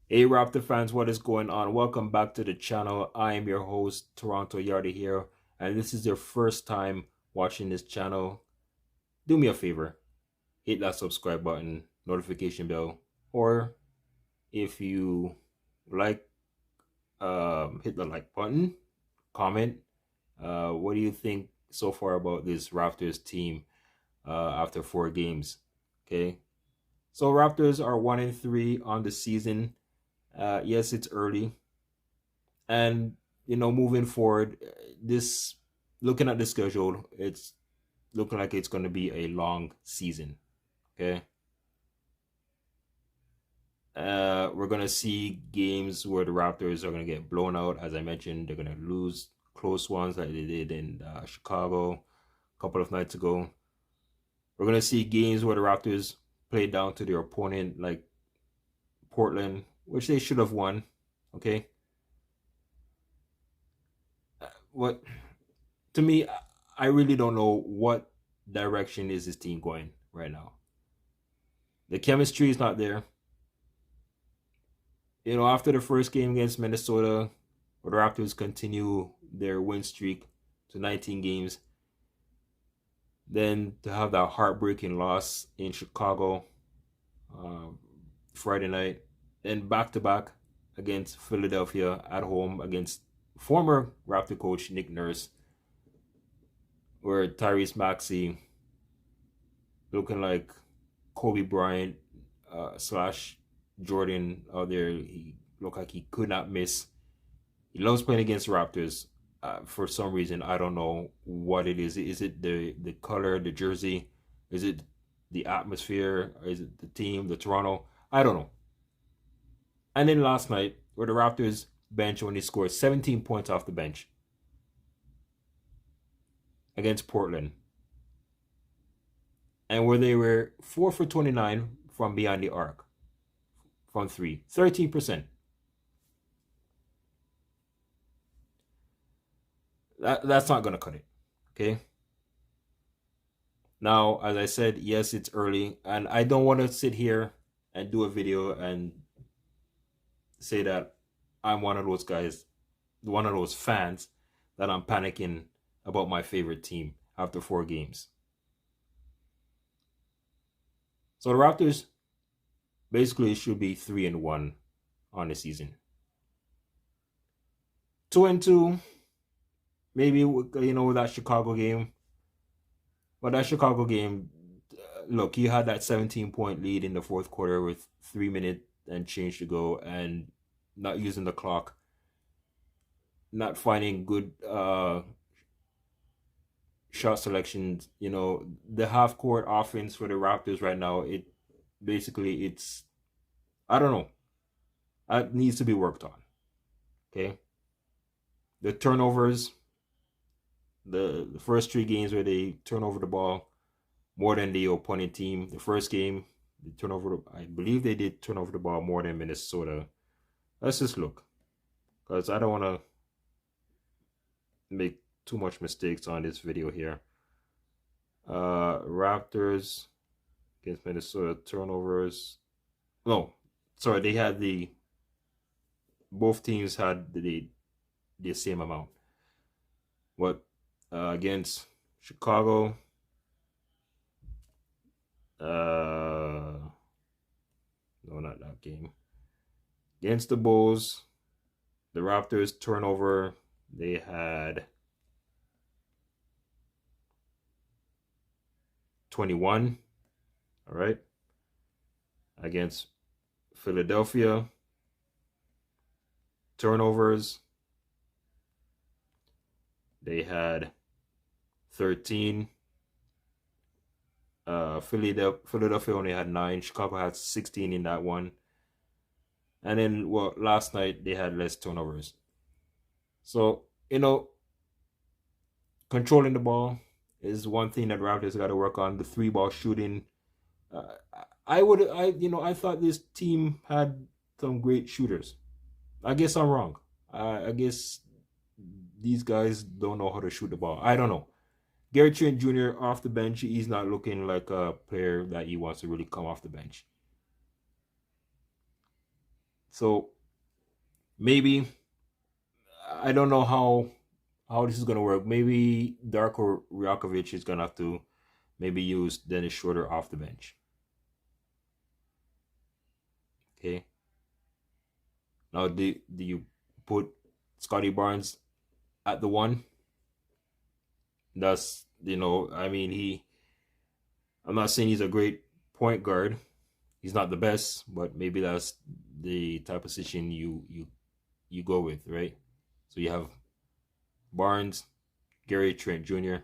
Hey Raptor fans, what is going on? Welcome back to the channel. I am your host, Toronto Yardy here, and this is your first time watching this channel. Do me a favor, hit that subscribe button, notification bell, or if you like, hit the like button, comment. What do you think so far about this Raptors team after 4 games? Okay, so Raptors are 1-3 on the season. Yes, it's early. And moving forward, this looking at the schedule, it's looking like it's going to be a long season. Okay, we're going to see games where the Raptors are going to get blown out. As I mentioned, they're going to lose close ones like they did in Chicago a couple of nights ago. We're going to see games where the Raptors play down to their opponent, like Portland, which they should have won. Okay, what to me, I really don't know what direction is this team going right now. The chemistry is not there. After the first game against Minnesota, the Raptors continue their win streak to 19 games. Then to have that heartbreaking loss in Chicago Friday night, and back to back against Philadelphia at home against former Raptor coach Nick Nurse, where Tyrese Maxey looking like Kobe Bryant slash Jordan out there. He looked like he could not miss. He loves playing against Raptors. For some reason, I don't know what it is. Is it the color, the jersey? Is it the atmosphere? Is it the team, the Toronto? I don't know. And then last night, where the Raptors bench only scored 17 points off the bench against Portland, and where they were 4 for 29 from beyond the arc, from three, 13%. That's not going to cut it. Okay. Now, as I said, yes, it's early, and I don't want to sit here and do a video and say that I'm one of those guys, one of those fans that I'm panicking about my favorite team after 4 games. So the Raptors basically should be 3-1 on the season. 2-2, maybe with that Chicago game. But that Chicago game, look, you had that 17-point lead in the fourth quarter with 3 minutes and change to go, and not using the clock, not finding good shot selections. The half court offense for the Raptors right now, it's I don't know. It needs to be worked on. Okay, the turnovers, the first 3 games where they turn over the ball more than the opponent team. The first game, I believe they did turn over the ball more than Minnesota. Let's just look, because I don't want to make too much mistakes on this video here. Raptors against Minnesota turnovers. No, sorry, both teams had the same amount. What against Chicago? No, not that game. Against the Bulls, the Raptors turnover, they had 21. All right. Against Philadelphia, turnovers, they had 13. Philadelphia only had 9. Chicago had 16 in that one. And then, last night they had less turnovers. So, controlling the ball is one thing that Raptors got to work on. The 3-ball shooting. I thought this team had some great shooters. I guess I'm wrong. I guess these guys don't know how to shoot the ball. I don't know. Gary Trent Jr. off the bench, he's not looking like a player that he wants to really come off the bench. So maybe I don't know how this is gonna work. Maybe Darko Rakovic is gonna have to maybe use Dennis Schroeder off the bench. Okay. Now do you put Scotty Barnes at the one? That's I mean I'm not saying he's a great point guard. He's not the best, but maybe that's the type of position you go with, right? So you have Barnes, Gary Trent Jr.,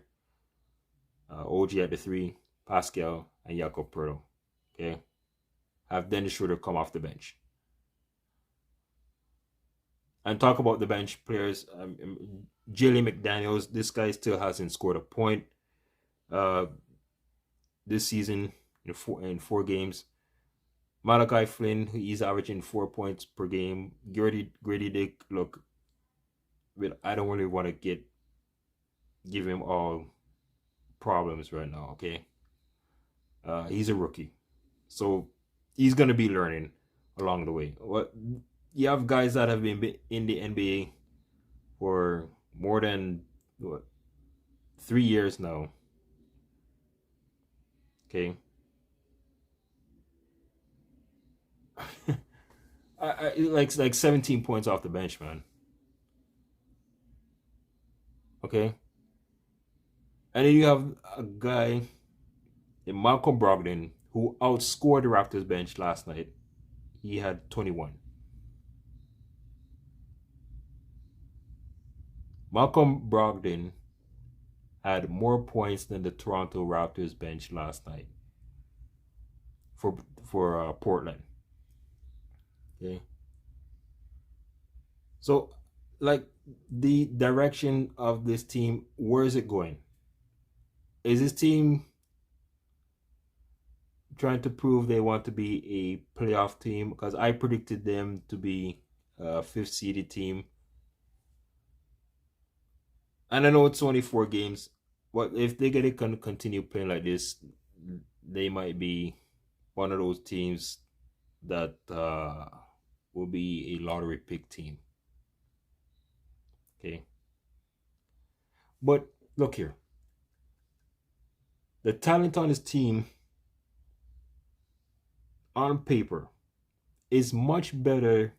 OG at the three, Pascal, and Jakob Pertl. Okay, have Dennis Schroeder come off the bench and talk about the bench players. Jalen McDaniels, this guy still hasn't scored a point uh, this season in four games. Malachi Flynn, he's averaging 4 points per game. Grady Dick, look, I don't really want to give him all problems right now. Okay, he's a rookie, so he's gonna be learning along the way. What you have guys that have been in the NBA for more than what 3 years now. Okay, like 17 points off the bench, man. Okay, and then you have a guy in Malcolm Brogdon who outscored the Raptors bench last night. He had 21. Malcolm Brogdon had more points than the Toronto Raptors bench last night for Portland. Okay, so like the direction of this team, where is it going? Is this team trying to prove they want to be a playoff team? Because I predicted them to be a fifth seeded team, and I know it's only 4 games. But if they get to continue playing like this, they might be one of those teams that will be a lottery pick team. Okay, but look here, the talent on this team on paper is much better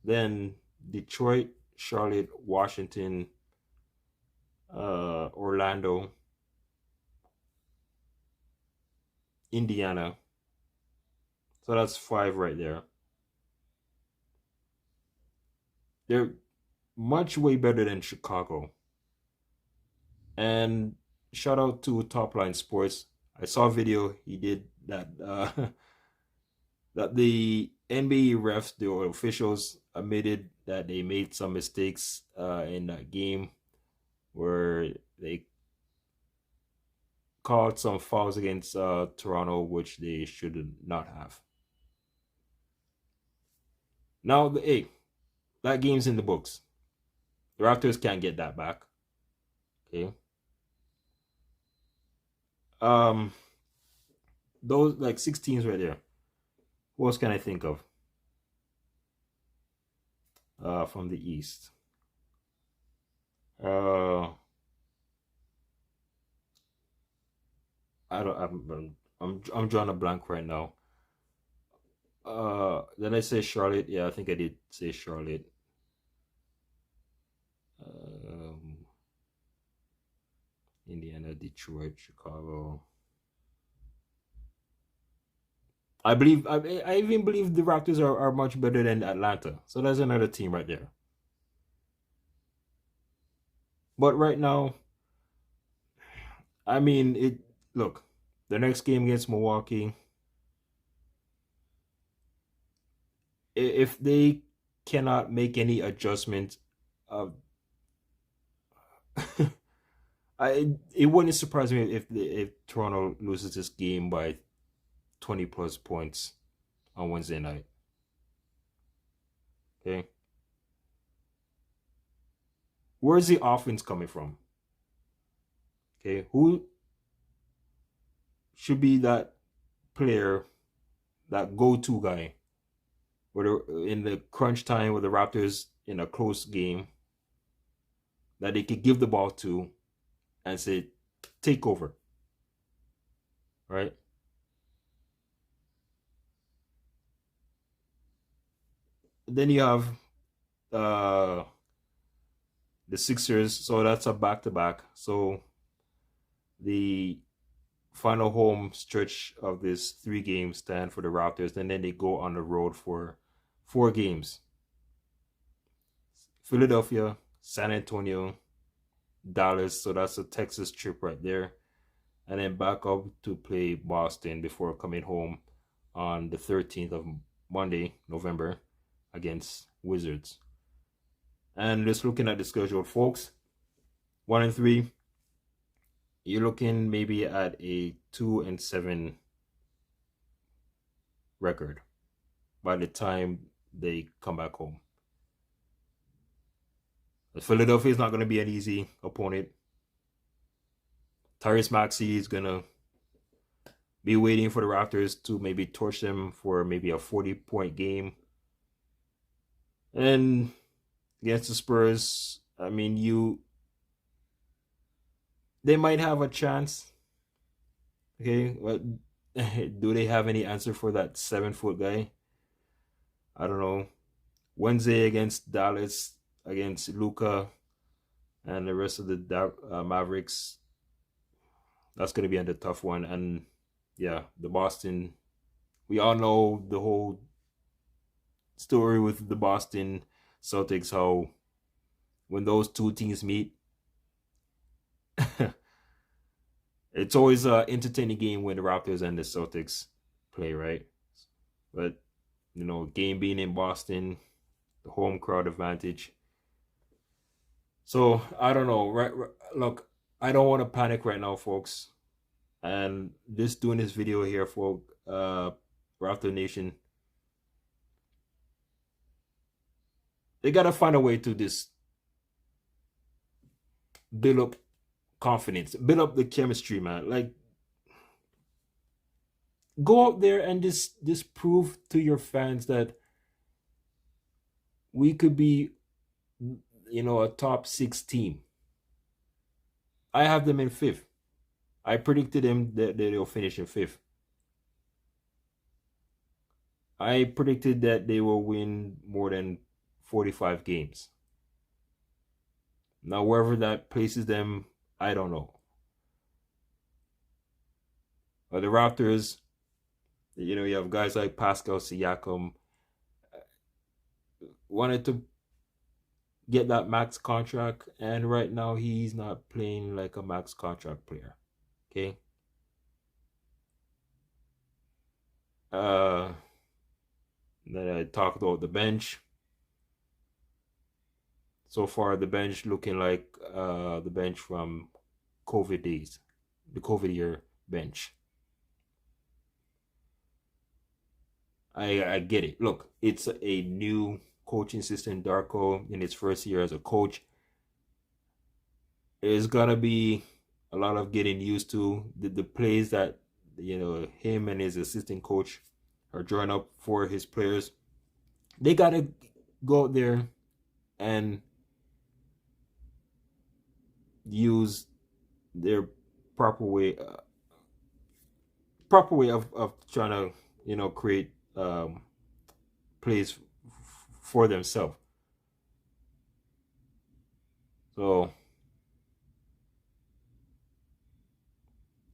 than Detroit, Charlotte, Washington, Orlando, Indiana. So that's 5 right there. They're much way better than Chicago. And shout out to Top Line Sports. I saw a video he did that that the NBA refs, the officials, admitted that they made some mistakes in that game where they called some fouls against Toronto, which they should not have. Now, hey, that game's in the books. The Raptors can't get that back. Okay. Um, those like 6 teams right there. What else can I think of? From the East. Uh, I don't. I'm drawing a blank right now. Did I say Charlotte? Yeah, I think I did say Charlotte. Um, Indiana, Detroit, Chicago. I even believe the Raptors are much better than Atlanta. So that's another team right there. But right now, I mean it look, the next game against Milwaukee, if they cannot make any adjustments, uh, it wouldn't surprise me if Toronto loses this game by 20 plus points on Wednesday night. Okay, where's the offense coming from? Okay, who should be that player, that go-to guy, or in the crunch time with the Raptors in a close game that they could give the ball to and say, take over, right? Then you have uh the Sixers, so that's a back to back. So the final home stretch of this 3 game stand for the Raptors, and then they go on the road for 4 games. Philadelphia, San Antonio, Dallas, so that's a Texas trip right there. And then back up to play Boston before coming home on the 13th of Monday, November, against Wizards. And just looking at the schedule, folks, 1-3, you're looking maybe at a 2-7 record by the time they come back home. Philadelphia is not going to be an easy opponent. Tyrese Maxey is going to be waiting for the Raptors to maybe torch them for maybe a 40-point game. And against the Spurs, I mean, they might have a chance. Okay, but do they have any answer for that 7-foot guy? I don't know. Wednesday against Dallas, against Luka and the rest of the Mavericks, that's going to be a tough one. And yeah, the Boston, we all know the whole story with the Boston Celtics, how when those two teams meet, it's always an entertaining game when the Raptors and the Celtics play, right? But, game being in Boston, the home crowd advantage. So, I don't know. Right, look, I don't want to panic right now, folks. And just doing this video here for Raptor Nation, they got to find a way to just build up confidence, build up the chemistry, man. Like, go out there and just prove to your fans that we could be, a top 6 team. I have them in 5th. I predicted them that they'll finish in 5th. I predicted that they will win more than 45 games. Now, wherever that places them, I don't know. But the Raptors, you have guys like Pascal Siakam, wanted to get that max contract, and right now he's not playing like a max contract player. Okay. Then I talked about the bench. So far, the bench looking like the bench from COVID days, the COVID year bench. I get it. Look, it's a new coaching system. Darko in his first year as a coach. It's gonna be a lot of getting used to the plays that him and his assistant coach are drawing up for his players. They gotta go out there and use their proper way of trying to create plays for themselves. So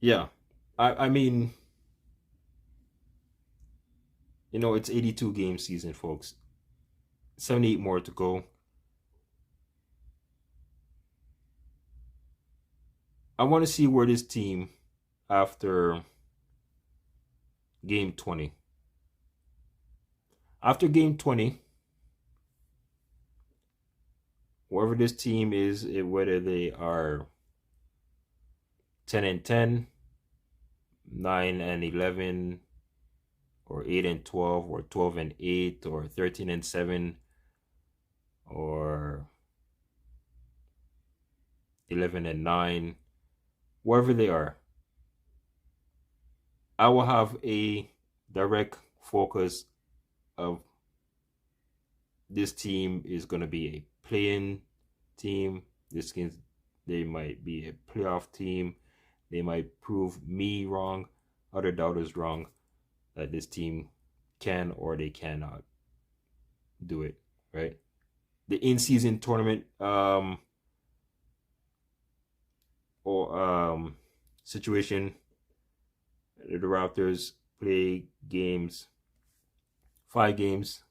yeah, I mean, it's 82 game season, folks. 78 more to go. I want to see where this team after game 20. After game 20, wherever this team is, whether they are 10-10, 9-11, or 8-12, or 12-8, or 13-7, or 11-9, wherever they are, I will have a direct focus of this team is going to be a play-in team. They might be a playoff team. They might prove me wrong, other doubters wrong, that this team can or they cannot do it, right? The in-season tournament or situation, the Raptors play games, 5 games.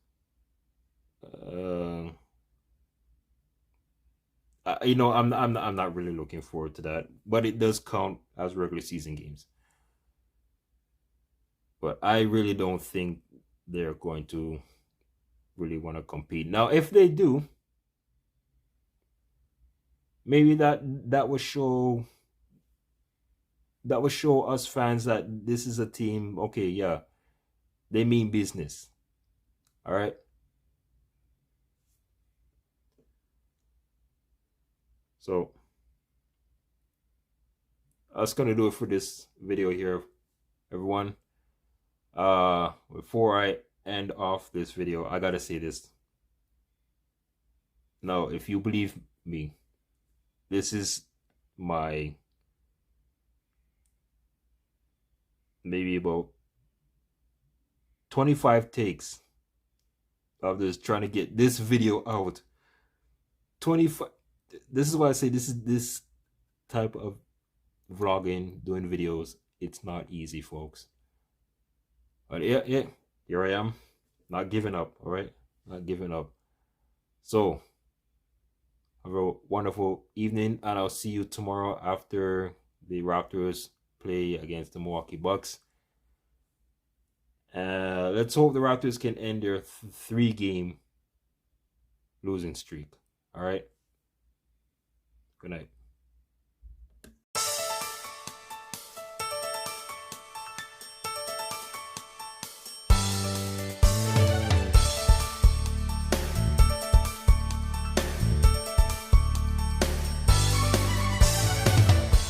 I'm not really looking forward to that, but it does count as regular season games. But I really don't think they're going to really want to compete. Now, if they do, maybe that would show us fans that this is a team. Okay, yeah, they mean business. All right. So that's gonna do it for this video here, everyone. Before I end off this video, I gotta say this. Now, if you believe me, this is my maybe about 25 takes of this trying to get this video out. 25. This is why I say this type of vlogging, doing videos, it's not easy, folks. But yeah, here I am, not giving up. All right, not giving up. So have a wonderful evening, and I'll see you tomorrow after the Raptors play against the Milwaukee Bucks. Let's hope the Raptors can end their 3-game losing streak. All right. Good night.